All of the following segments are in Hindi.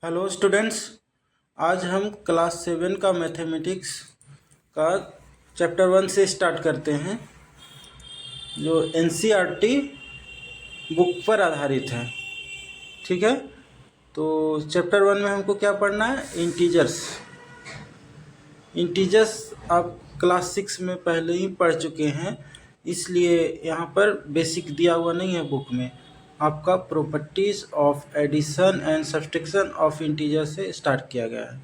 Hello students. आज हम क्लास 7 का मैथमेटिक्स का चैप्टर 1 से स्टार्ट करते हैं, जो एनसीईआरटी बुक पर आधारित है। ठीक है, तो चैप्टर 1 में हमको क्या पढ़ना है? इंटीजर्स। इंटीजर्स आप क्लास 6 में पहले ही पढ़ चुके हैं, इसलिए यहाँ पर बेसिक दिया हुआ नहीं है बुक में। आपका properties of addition and subtraction of integer से स्टार्ट किया गया है।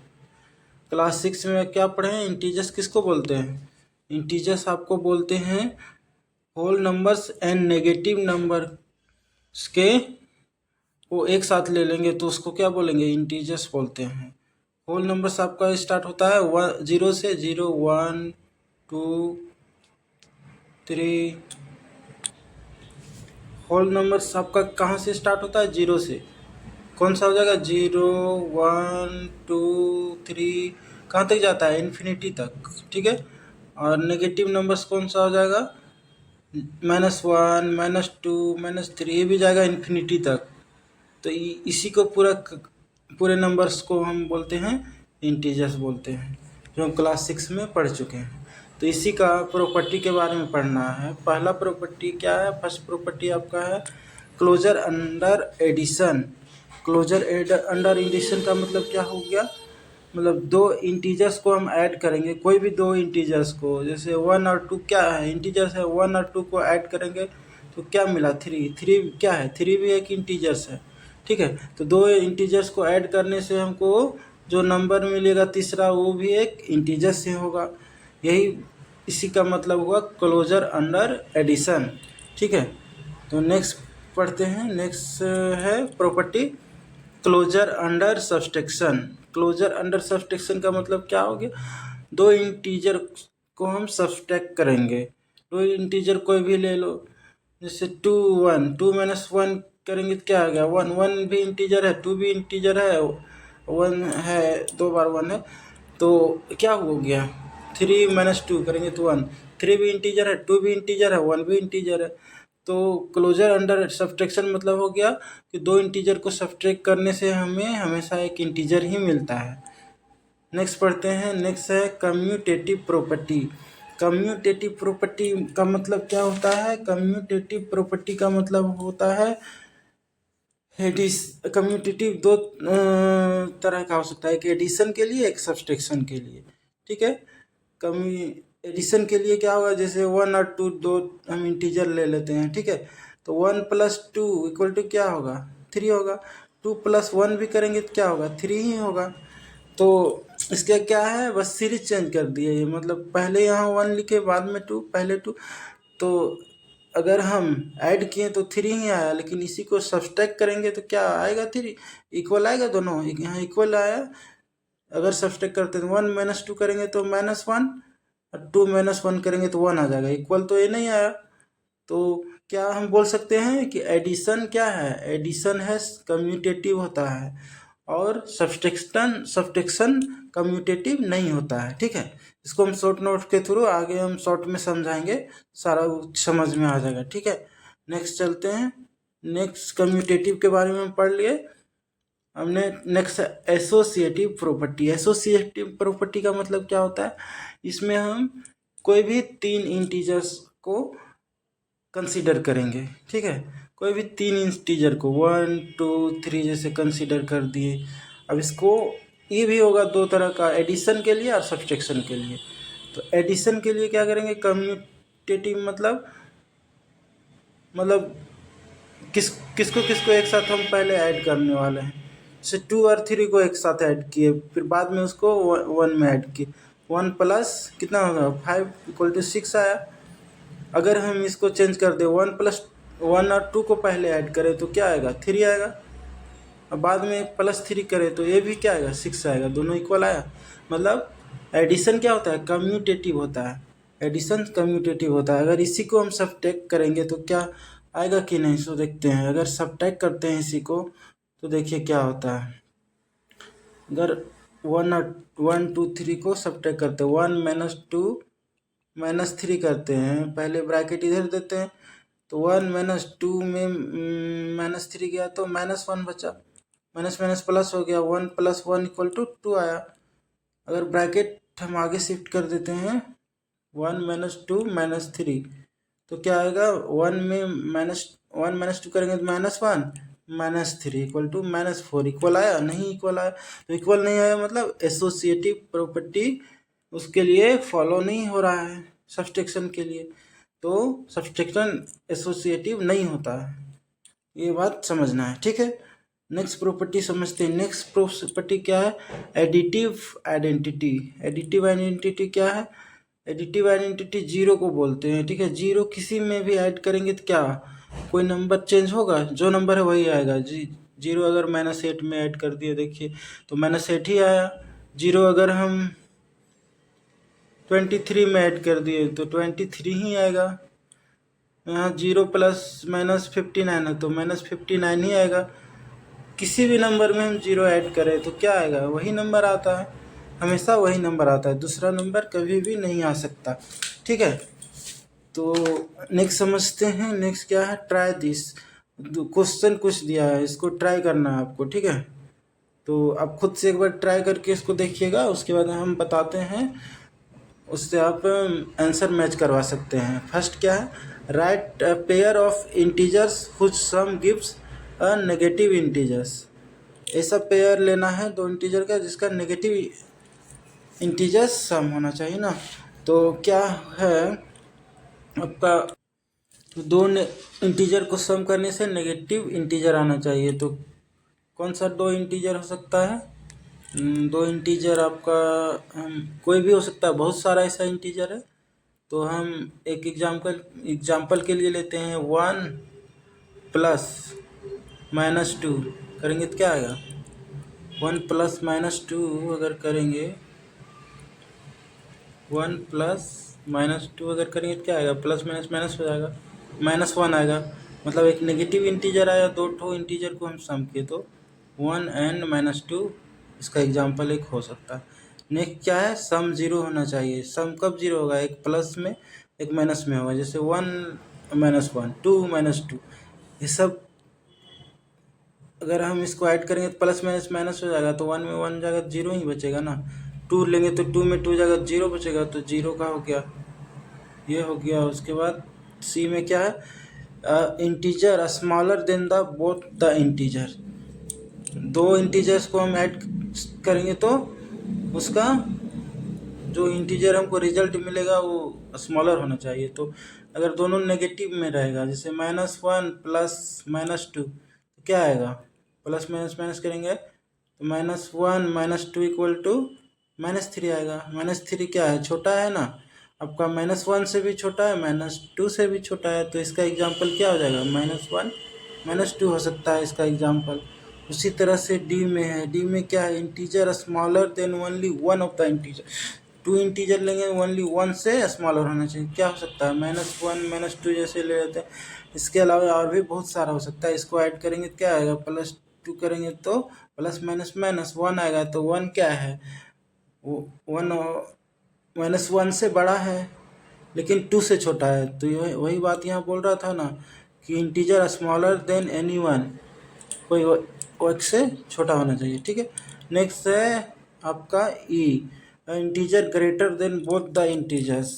क्लास 6 में क्या पढ़े हैं? इंटीजर्स किसको बोलते हैं? इंटीजर्स आपको बोलते हैं whole numbers and negative numbers के वो एक साथ ले लेंगे तो उसको क्या बोलेंगे? इंटीजर्स बोलते हैं। होल नंबर्स आपका स्टार्ट होता है 0 से, 0 1 2 3। होल नंबर्स आपका कहाँ से स्टार्ट होता है? 0 से। कौन सा हो जाएगा? 0 1 2 3 कहाँ तक जाता है? इन्फिनिटी तक। ठीक है, और नेगेटिव नंबर्स कौन सा हो जाएगा? -1 -2 -3, ये भी जाएगा इन्फिनिटी तक। तो इसी को पूरे नंबर्स को हम बोलते हैं इंटीजर्स बोलते हैं, जो हम क्लास 6 में पढ़ चुके हैं। तो इसी का प्रॉपर्टी के बारे में पढ़ना है। पहला प्रॉपर्टी क्या है? फर्स्ट प्रॉपर्टी आपका है closure under addition. Closure under addition का मतलब क्या हो गया? मतलब दो इंटीजर्स को हम ऐड करेंगे, कोई भी दो इंटीजर्स को, जैसे 1 और 2 क्या है? इंटीजर्स है। 1 और 2 को ऐड करेंगे तो क्या मिला? 3। 3 क्या है? 3 भी एक इंटीजर्स है। ठीक है, तो दो इंटीजर्स को ऐड करने से हमको जो नंबर मिलेगा तीसरा, वो भी एक इंटीजर से होगा। यही इसी का मतलब हुआ क्लोजर अंडर एडिशन। ठीक है, तो नेक्स्ट पढ़ते हैं। नेक्स्ट है property closure under subtraction. Closure under subtraction का मतलब क्या हो गया? दो इंटीजर को हम सब्सट्रैक्ट करेंगे। दो इंटीजर कोई भी ले लो, जैसे 2 1, 2 - 1 करेंगे तो क्या आ गया? 1। 1 भी इंटीजर है, 2 भी इंटीजर है, 1 है, 2 बार 1 है, तो क्या हो गया? 3 - 2 करेंगे तो 1। 3 भी इंटीजर है, 2 भी इंटीजर है, 1 भी इंटीजर है। तो क्लोजर अंडर सब्सट्रैक्शन मतलब हो गया कि दो इंटीजर को सब्सट्रैक्ट करने से हमें हमेशा एक इंटीजर ही मिलता है। नेक्स्ट पढ़ते हैं। नेक्स्ट है कम्यूटेटिव प्रॉपर्टी। कम्यूटेटिव प्रॉपर्टी का मतलब क्या होता है? कम्यूटेटिव प्रॉपर्टी का मतलब होता है कम्यूटेटिव दो तरह का हो सकता है, एक एडिशन के लिए, एक सब्सट्रैक्शन के लिए। ठीक है, एडिशन के लिए क्या होगा? जैसे 1 और 2 दो हम इंटीजर ले लेते हैं। ठीक है, तो 1 + 2 = क्या होगा? 3 होगा। 2 + 1 भी करेंगे तो क्या होगा? 3 ही होगा। तो इसका क्या है? बस सीरीज चेंज कर दिए। ये मतलब पहले यहाँ 1 लिखे, बाद में 2, पहले 2। तो अगर हम ऐड किए तो 3 ही आया, लेकिन इसी को सब्सट्रैक्ट करेंगे तो क्या आएगा? 3 इक्वल आएगा। दोनों यहाँ इक्वल आया। अगर सब्सट्रैक्ट करते हैं 1 - 2 करेंगे तो -1, और 2 - 1 करेंगे तो 1 आ जाएगा। इक्वल तो ये नहीं आया। तो क्या हम बोल सकते हैं कि एडिशन क्या है? एडिशन है कम्यूटेटिव होता है, और सब्सट्रैक्शन कम्यूटेटिव नहीं होता है। ठीक है, इसको हम शॉर्ट नोट के थ्रू आगे हम शॉर्ट में समझाएंगे, सारा समझ में आ जाएगा। ठीक है, नेक्स्ट चलते हैं। नेक्स्ट कम्यूटेटिव के बारे में हम पढ़ लिए हमने। Next associative property. Associative property का मतलब क्या होता है? इसमें हम कोई भी 3 इंटीजर्स को कंसीडर करेंगे। ठीक है, कोई भी 3 इंटीजर को 1 2 3 जैसे कंसीडर कर दिए। अब इसको ये भी होगा दो तरह का, एडिशन के लिए और सब्सट्रैक्शन के लिए। तो एडिशन के लिए क्या करेंगे? कम्यूटेटिव मतलब किसको एक साथ हम पहले ऐड करने वाले हैं। जैसे 2 और 3 को एक साथ ऐड किए, फिर बाद में उसको 1 में ऐड किए। 1 प्लस कितना होगा? 5 = 6 आया। अगर हम इसको चेंज कर दें, 1 + 1 और 2 को पहले ऐड करें तो क्या आएगा? 3 आएगा। और बाद में +3 करें तो ये भी क्या आएगा? 6 आएगा। दोनों इक्वल आया। मतलब एडिशन क्या होता है? कम्यूटेटिव होता है। एडिशन कम्यूटेटिव होता है। अगर इसी को हम सब्ट्रैक्ट करेंगे तो क्या आएगा कि नहीं, सो देखते हैं। अगर सब्ट्रैक्ट करते हैं इसी को तो देखिए क्या होता है। अगर 1 2 3 को सब्ट्रैक्ट करते हैं, 1 - 2 -3 करते हैं, पहले ब्रैकेट इधर देते हैं तो 1 - 2 में -3 गया तो -1 बचा। माइनस माइनस प्लस हो गया, 1 + 1 = 2 आया। अगर ब्रैकेट हम आगे शिफ्ट कर देते हैं 1 - 2 - 3, तो क्या आएगा, 1 में -1 - 2 करेंगे तो -1 - 3 = -4। इक्वल आया? नहीं इक्वल आया। तो इक्वल नहीं आया मतलब एसोसिएटिव प्रॉपर्टी उसके लिए फॉलो नहीं हो रहा है सब्सट्रैक्शन के लिए, तो सब्सट्रैक्शन एसोसिएटिव नहीं होता है, ये बात समझना है, ठीक है। नेक्स्ट प्रॉपर्टी समझते हैं। नेक्स्ट प्रॉपर्टी क्या है, एडिटिव आइडेंटिटी। एडिटिव आइडेंटिटी क्या है, एडिटिव आइडेंटिटी जीरो को बोलते हैं, ठीक है। जीरो किसी में भी ऐड करेंगे तो क्या कोई नंबर चेंज होगा, जो नंबर है वही आएगा। जीरो अगर -8 में ऐड कर दिए देखिए तो -8 ही आया। जीरो अगर हम 23 में ऐड कर दिए तो 23 ही आएगा। यहाँ 0 + -59 है तो -59 ही आएगा। किसी भी नंबर में हम 0 ऐड करें तो क्या आएगा, वही नंबर आता है, हमेशा वही नंबर आता है, दूसरा नंबर कभी भी नहीं आ सकता, ठीक है। तो नेक्स्ट समझते हैं। नेक्स्ट क्या है, ट्राई दिस। क्वेश्चन कुछ दिया है, इसको ट्राई करना है आपको, ठीक है। तो आप खुद से एक बार ट्राई करके इसको देखिएगा, उसके बाद हम बताते हैं, उससे आप आंसर मैच करवा सकते हैं। फर्स्ट क्या है, write a pair of integers which sum gives a negative integers. ऐसा पेयर लेना है दो इंटीजर का जिसका नेगेटिव इंटीजर्स सम होना चाहिए ना। तो क्या है आपका, दो इंटीजर को सम करने से नेगेटिव इंटीजर आना चाहिए। तो कौन सा दो इंटीजर हो सकता है, दो इंटीजर आपका कोई भी हो सकता है, बहुत सारा ऐसा इंटीजर है। तो हम एक एग्जाम्पल के लिए लेते हैं, 1 + -2 करेंगे तो क्या आएगा, 1 + -2 अगर करेंगे, 1 + -2 अगर करेंगे तो क्या आएगा, प्लस माइनस माइनस हो जाएगा, -1 आएगा। मतलब एक नेगेटिव इंटीजर आया, दो ठो इंटीजर को हम सम किए तो 1 and -2 इसका एग्जाम्पल एक हो सकता है। नेक्स्ट क्या है, सम 0 होना चाहिए। सम कब 0 होगा, एक प्लस में एक माइनस में होगा, जैसे 1 - 1 2 - 2, ये सब अगर हम इसको ऐड करेंगे तो प्लस माइनस माइनस हो जाएगा, तो 1 में 1 जाएगा, 0 ही बचेगा ना। 2 लेंगे तो 2 में 2 जाएगा, 0 बचेगा, तो 0 का हो गया, ये हो गया। उसके बाद सी में क्या है, integer smaller then the both the integer. दो इंटीजर्स को हम ऐड करेंगे तो उसका जो इंटीजर हमको रिजल्ट मिलेगा वो स्मॉलर होना चाहिए। तो अगर दोनों नेगेटिव में रहेगा, जैसे -1 + -2, तो क्या आएगा, प्लस माइनस माइनस करेंगे तो -1 - 2 = -3 आएगा। -3 क्या है, छोटा है ना, आपका -1 से भी छोटा है, -2 से भी छोटा है, तो इसका एग्जाम्पल क्या हो जाएगा, -1 - 2 हो सकता है इसका एग्जाम्पल। उसी तरह से डी में है, डी में क्या है, integer smaller than only one of the integer. Two integer लेंगे, ओनली वन से स्मॉलर होना चाहिए, क्या हो सकता है, -1 - 2 जैसे ले लेते हैं। इसके अलावा और भी बहुत सारा हो सकता है, इसको ऐड करेंगे तो क्या आएगा, +2 करेंगे तो प्लस माइनस माइनस 1 आएगा। तो 1 क्या है, वो 1 -1 से बड़ा है लेकिन 2 से छोटा है। तो ये वही बात यहाँ बोल रहा था ना कि integer smaller then any one, कोई एक से छोटा होना चाहिए, ठीक है। नेक्स्ट है आपका e, integer greater than both the integers.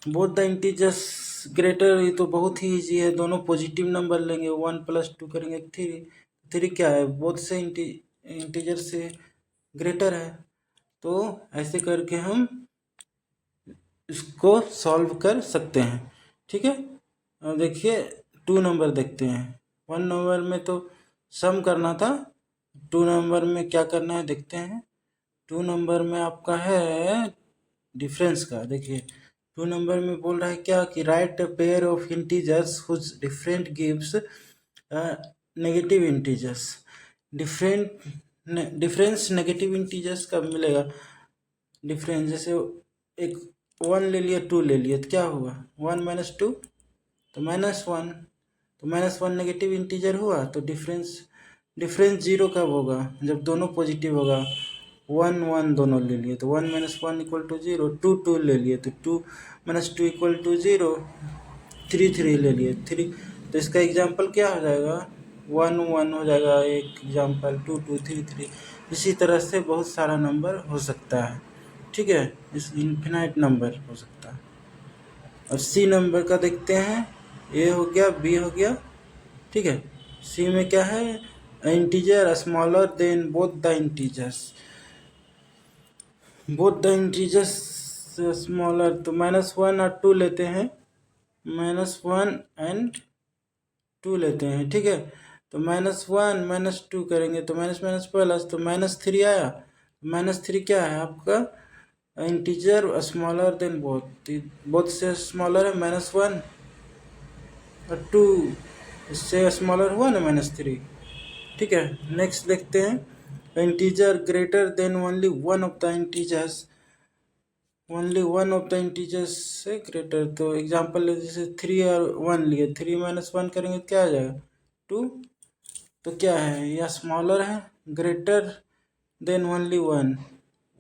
Both the integers greater, ये तो बहुत ही ईजी है, दोनों पॉजिटिव नंबर लेंगे, 1 + 2 करेंगे 3, 3 क्या है, बोथ से इंटीजर से ग्रेटर है। तो ऐसे करके हम इसको सॉल्व कर सकते हैं, ठीक है। अब देखिए 2 नंबर देखते हैं। 1 नंबर में तो सम करना था, 2 नंबर में क्या करना है देखते हैं। 2 नंबर में आपका है डिफरेंस का, देखिए 2 नंबर में बोल रहा है क्या कि write a pair of integers whose different gives negative integers. Difference negative integers कब मिलेगा, डिफरेंस जैसे एक 1 ले लिया 2 ले लिया तो क्या हुआ, 1 - 2 तो -1, तो -1 नेगेटिव इंटीजर हुआ। तो डिफरेंस 0 कब होगा, जब दोनों पॉजिटिव होगा। 1 1 दोनों ले लिए तो 1 - 1 = 0, 2 2 ले लिए तो 2 - 2 = 0, 3 3 ले लिए 3, तो इसका एग्जाम्पल क्या हो जाएगा, 1 1 हो जाएगा, एक एग्जाम्पल 2 2 3 3। इसी तरह से बहुत सारा नंबर हो सकता है, ठीक है, इस इन्फिनाइट नंबर हो सकता है। अब सी नंबर का देखते हैं, ए हो गया, बी हो गया, ठीक है। सी में क्या है, integer smaller then both the integers, both the integers smaller, तो -1 और 2 लेते हैं, -1 एंड 2 लेते हैं, ठीक है। तो -1 -2 करेंगे तो माइनस माइनस प्लस, तो -3 आया। -3 क्या है आपका, integer smaller then both, both से स्मॉलर है -1 और 2, इससे स्मॉलर हुआ ना -3, ठीक है। नेक्स्ट देखते हैं, integer greater then only one of the integers, only one of the integers से ग्रेटर, तो एग्जांपल ले जैसे 3 और 1 लिए, 3 - 1 करेंगे तो क्या आ जाएगा 2, तो क्या है या स्मॉलर है, ग्रेटर देन ओनली 1,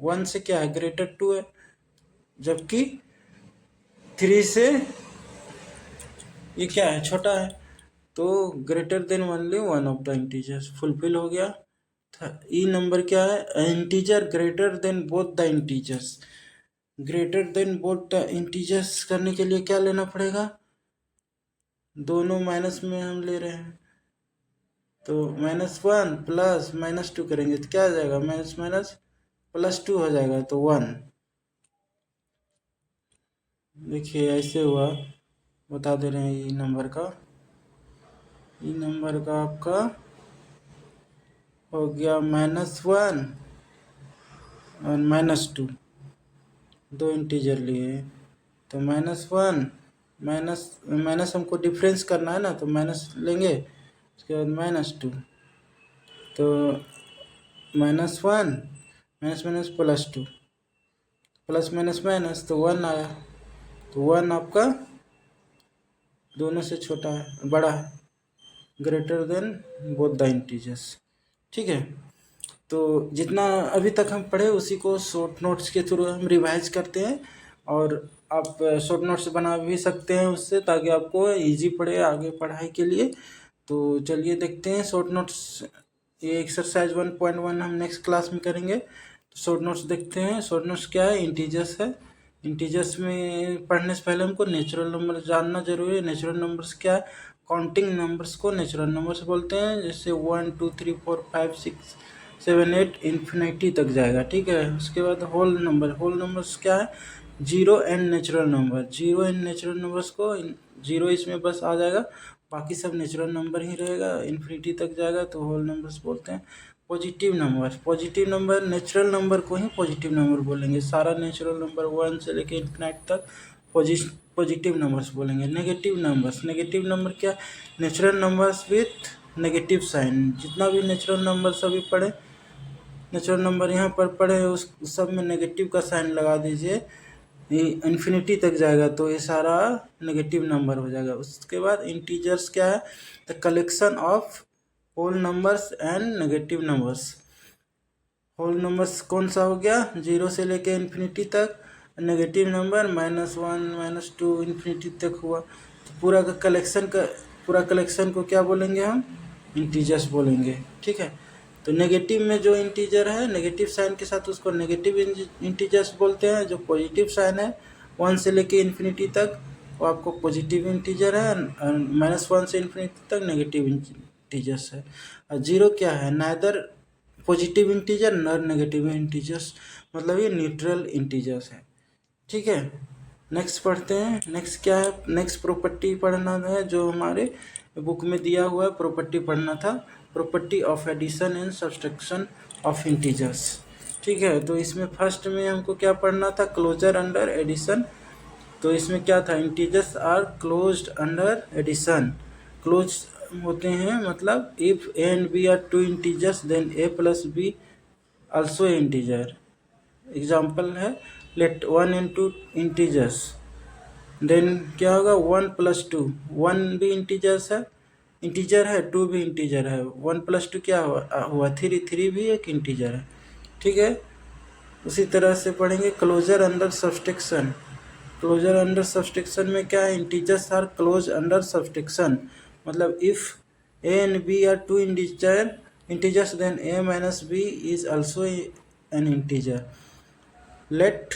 1 से क्या है ग्रेटर 2 है, जबकि 3 से ये क्या है छोटा है, तो greater than only one of the integers fulfil हो गया। ई नंबर क्या है, integer greater than both the integers, greater than both the integers करने के लिए क्या लेना पड़ेगा, दोनों माइनस में हम ले रहे हैं, तो -1 प्लस -2 करेंगे तो क्या आ जाएगा, माइनस माइनस +2 हो जाएगा, तो 1। देखिए ऐसे हुआ, बता दे रहे हैं ई नंबर का, ई नंबर का आपका हो गया -1 और -2, दो इंटीजर लिए, तो -1 माइनस हमको डिफरेंस करना है ना, तो माइनस लेंगे, उसके बाद -2, तो -1 माइनस +2, प्लस माइनस माइनस तो 1 आया, तो 1 आपका दोनों से छोटा है, बड़ा है, greater than both the integers, ठीक है। तो जितना अभी तक हम पढ़े उसी को शॉर्ट नोट्स के थ्रू हम रिवाइज करते हैं, और आप शॉर्ट नोट्स बना भी सकते हैं उससे, ताकि आपको इजी पड़े आगे पढ़ाई के लिए। तो चलिए देखते हैं शॉर्ट नोट्स, ये एक्सरसाइज 1.1 हम नेक्स्ट क्लास में करेंगे। तो शॉर्ट नोट्स देखते हैं, शॉर्ट नोट्स क्या है, इंटीजर्स है। इंटीजर्स में पढ़ने से पहले हमको नेचुरल नंबर जानना जरूरी है। नेचुरल नंबर्स क्या है, काउंटिंग नंबर्स को नेचुरल नंबर्स बोलते हैं, जैसे 1 2 3 4 5 6 7 8 इन्फिनिटी तक जाएगा, ठीक है। उसके बाद होल नंबर, होल नंबर्स क्या है, zero and natural number, zero and natural numbers को, जीरो इसमें बस आ जाएगा, बाकी सब नेचुरल नंबर ही रहेगा, इन्फिनिटी तक जाएगा तो होल नंबर्स बोलते हैं। Positive number, positive number natural number को ही पॉजिटिव नंबर बोलेंगे, सारा नेचुरल नंबर 1 से लेकर इन्फिनिटी तक पॉजिटिव नंबर्स बोलेंगे। नेगेटिव नंबर्स, नेगेटिव नंबर क्या, natural numbers with negative sign, जितना भी नेचुरल नंबर सभी पढ़े, नेचुरल नंबर यहाँ पर पढ़े उस सब में नेगेटिव का साइन लगा दीजिए, इन्फिनिटी तक जाएगा तो ये सारा नेगेटिव नंबर हो जाएगा। उसके बाद इंटीजर्स क्या है, the collection of whole numbers and negative numbers. Whole numbers कौन सा हो गया, 0 से लेके इन्फिनिटी तक, नेगेटिव नंबर -1 -2 इन्फिनिटी तक हुआ, तो पूरा कलेक्शन को क्या बोलेंगे हम, इंटीजर्स बोलेंगे, ठीक है। तो नेगेटिव में जो इंटीजर है नेगेटिव साइन के साथ उसको नेगेटिव इंटीजर्स बोलते हैं, जो पॉजिटिव साइन है 1 से लेके इन्फिनिटी तक वो आपको पॉजिटिव इंटीजर है, -1 से इन्फिनिटी तक नेगेटिव इंटीजर्स है। और 0 क्या है, नाइदर पॉजिटिव इंटीजर नर नेगेटिव इंटीजर्स, मतलब ये न्यूट्रल इंटीजर्स है, ठीक है। नेक्स्ट पढ़ते हैं, नेक्स्ट क्या है, नेक्स्ट प्रॉपर्टी पढ़ना है, जो हमारे बुक में दिया हुआ है प्रॉपर्टी पढ़ना था, property of addition and subtraction of integers, ठीक है। तो इसमें फर्स्ट में हमको क्या पढ़ना था, क्लोजर अंडर एडिशन। तो इसमें क्या था, integers are closed under addition, close होते हैं मतलब if A and B are two integers then A plus B also integer. Example है, लेट 1 and 2 इंटीजर्स, देन क्या होगा 1 + 2, 1 भी इंटीजर है 2 भी इंटीजर है, 1 + 2 क्या हुआ 3, 3 भी एक इंटीजर है, ठीक है। उसी तरह से पढ़ेंगे closure under subtraction. Closure under subtraction में क्या है, integers are close under subtraction, मतलब if A and B are two integers, then A minus B is also an integer. Let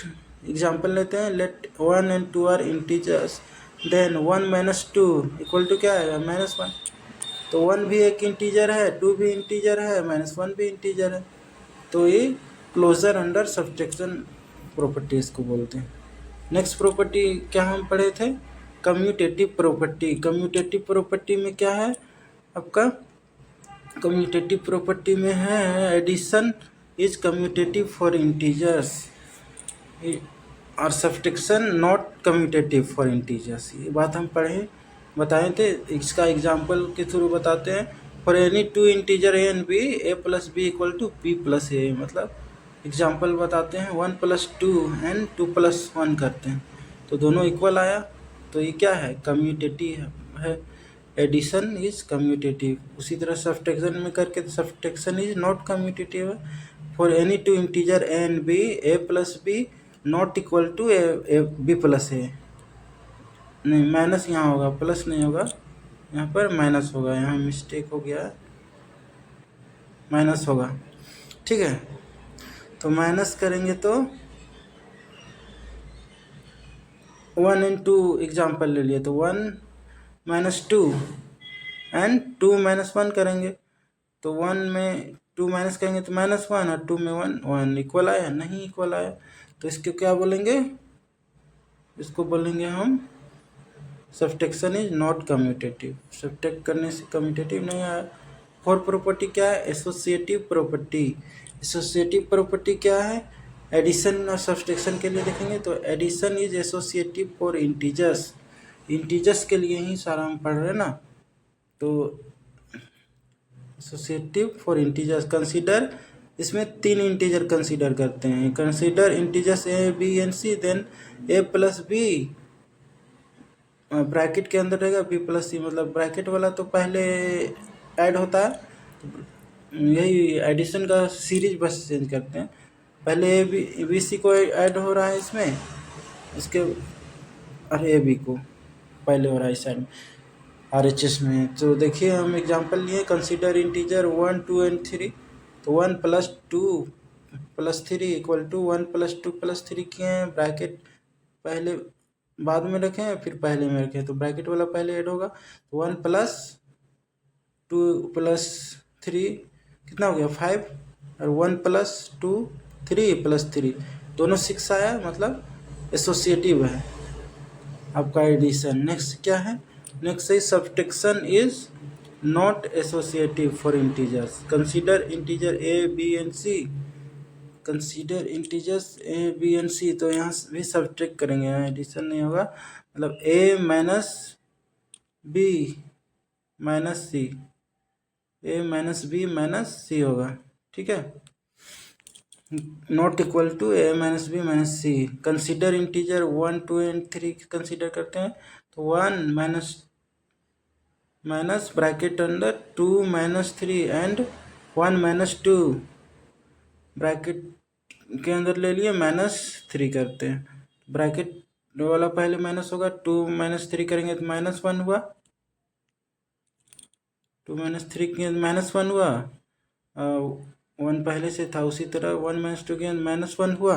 example लेते हैं. Let 1 and 2 are integers, then 1 minus 2 equal to क्या है, -1. तो 1 भी एक इंटीजर है, 2 भी इंटीजर है, -1 भी इंटीजर है. तो ये क्लोजर अंडर सब्ट्रैक्शन प्रॉपर्टीज को बोलते हैं. नेक्स्ट प्रॉपर्टी क्या हम पढ़े थे, कम्यूटेटिव प्रॉपर्टी. कम्यूटेटिव प्रॉपर्टी में क्या है आपका, कम्यूटेटिव प्रॉपर्टी में है addition is commutative for integers और subtraction not commutative for integers. ये बात हम बताए थे. इसका एग्जांपल के थ्रू बताते हैं. For any two integer A and B, A plus B equal to B plus A. मतलब एग्जांपल बताते हैं 1 + 2 एंड 2 + 1 करते हैं तो दोनों इक्वल आया. तो ये क्या है, कम्यूटेटिव है. Addition is commutative. उसी तरह सब्ट्रैक्शन में करके सब्ट्रैक्शन इज नॉट कम्यूटेटिव है. For any two integer A and B, A plus B not equal to A B plus A. नहीं, माइनस यहाँ होगा, प्लस नहीं होगा, यहाँ पर माइनस होगा. यहाँ मिस्टेक हो गया, माइनस होगा. ठीक है, तो माइनस करेंगे तो 1 and 2 एग्जाम्पल ले लिए तो 1 - 2 एंड 2 - 1 करेंगे तो 1 में 2 माइनस करेंगे तो -1 और 2 में 1 इक्वल आया, नहीं इक्वल आया. तो इसको क्या बोलेंगे, इसको बोलेंगे हम subtraction is not commutative. Subtract करने से कम्यूटेटिव नहीं आया. फोर्थ प्रॉपर्टी क्या है, एसोसिएटिव प्रॉपर्टी. एसोसिएटिव प्रॉपर्टी क्या है, एडिशन और सब्ट्रैक्शन के लिए देखेंगे तो addition is associative for integers. Integers के लिए ही सारा हम पढ़ रहे हैं ना. तो एसोसिएटिव फॉर इंटीजर्स कंसीडर, इसमें 3 इंटीजर कंसीडर करते हैं. Consider integers A B and C, then A plus B bracket के अंदर रहेगा बी प्लस सी. मतलब ब्रैकेट वाला तो पहले ऐड होता है, यही एडिशन का सीरीज बस चेंज करते हैं. पहले ए बी सी को ऐड हो रहा है इसमें, इसके और ए बी को पहले हो रहा है इस साइड में RHS में. तो देखिए हम एग्जांपल लिए, कंसीडर इंटीजर 1 2 एंड 3. तो 1 + 2 + 3 इक्वल टू 1 + 2 + 3 किए हैं. ब्रैकेट पहले बाद में रखें फिर पहले में रखें, तो ब्रैकेट वाला पहले ऐड होगा. तो 1 + 2 + 3 कितना हो गया 5, और 1 + 2 3 + 3 दोनों 6 आया. मतलब एसोसिएटिव है आपका एडिशन. नेक्स्ट क्या है, नेक्स्ट है subtraction is not associative for integers. Consider integer A B and C. Consider integers A B and C, तो यहाँ भी सब्ट्रैक्ट करेंगे, यहाँ एडिशन नहीं होगा. मतलब A minus B minus C, A minus B minus C होगा. ठीक है, not equal to A minus B minus C. Consider integer 1 2 and 3 consider करते हैं तो 1 माइनस ब्रैकेट अंदर 2 - 3 एंड 1 - 2 ब्रैकेट के अंदर ले लिए -3 करते हैं. ब्रैकेट वाला पहले माइनस होगा, 2 - 3 करेंगे तो -1 हुआ. 2 - 3 के -1 हुआ, 1 पहले से था. उसी तरह 1 - 2 के -1 हुआ,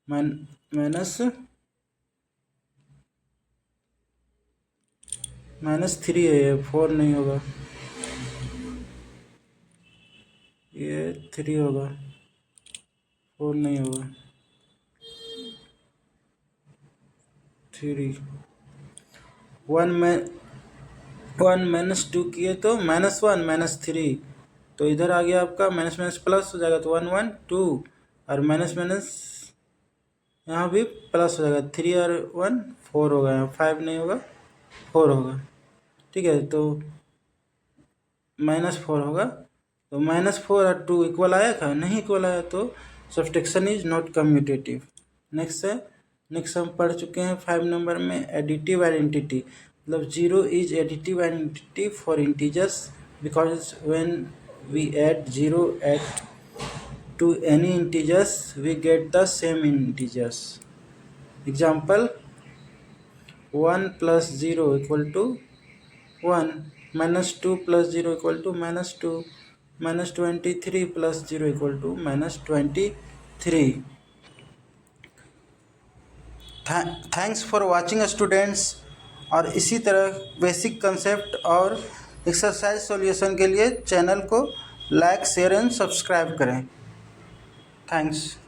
-3 है, 4 नहीं होगा, ये 3 होगा, 4 नहीं होगा. 3 1 - 2 किए तो -1 - 3. तो इधर आ गया आपका माइनस माइनस प्लस हो जाएगा. तो 1 1 2 और माइनस माइनस यहाँ भी प्लस हो जाएगा. 3 और 1 4 होगा, यहाँ 5 नहीं होगा, 4 होगा. ठीक है, तो -4 होगा. तो -4 और 2 इक्वल आया था, नहीं इक्वल आया, तो subtraction is not commutative. Next है, नेक्स्ट हम पढ़ चुके हैं 5 नंबर में एडिटिव आइडेंटिटी. मतलब 0 is additive identity for integers because when we add 0 to any integers we get the same integers. Example 1 + 0 = 1. -2 + 0 = -2, -23 + 0 = -23। Thanks for watching students. और इसी तरह बेसिक कंसेप्ट और एक्सरसाइज सॉल्यूशन के लिए चैनल को लाइक, शेयर एंड सब्सक्राइब करें। थैंक्स।